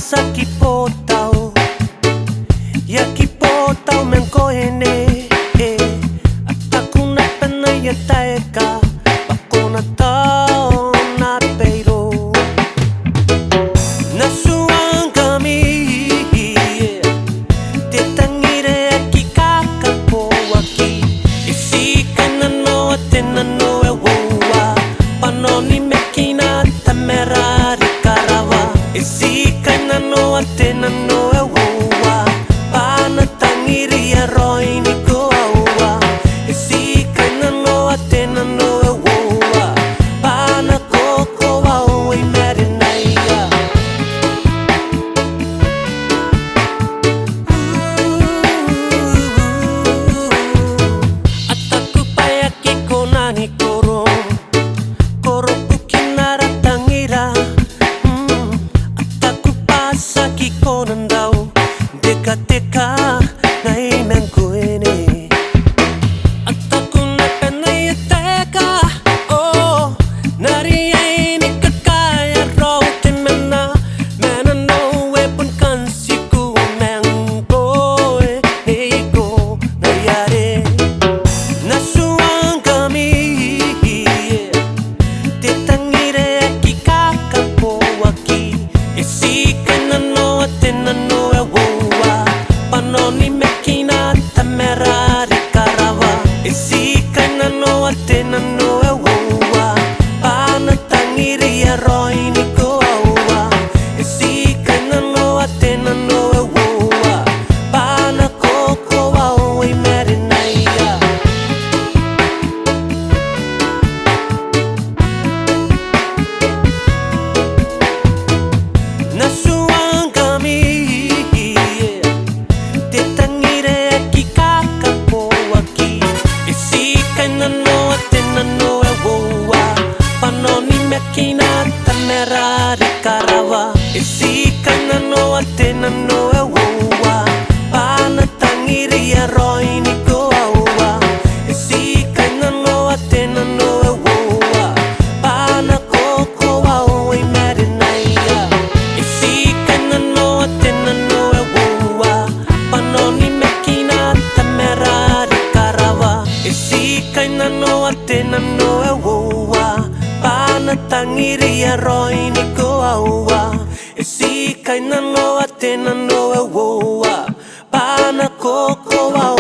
pasa kipotao ya kipotao men kohene atakuna pena ya taeka bakona tao na peiro na suangami te tangire aki kakapo aki isikana no atena no e woa panoni mekina tamerari karawa isikana no atena no e woa pana tangiri e roi ni ko aua isikana no atena no e woa pana koko au e merinaya ataku paya ki konani koro koro kukinara tangira ataku pasa ki konandau deka nai menkuene ataku na penai teka oh nari ai ni kakaya rote mena no e pun kansiku mengo e ego na yare na suangami te tangire aki kakapo aki isikana no atena no e woa panoni mekina tamerari karawa isikana no atena no e woa pana tangiri e roi ni ko aua isikana no atena no e woa pana koko au e merinaya na suangami te tangire aki kakapo aki isikana no atena no e woa panoni mekina tamerari karawa isikana no atena no e woa pana tangiri e roi ni ko aua isikana no atena no e woa pana koko au e merinaya isikana no atena no e woa panoni mekina tamerari karawa isikana no atena no e woa pana tangiri e roi ni ko aua isikana no atena no e woa pana koko au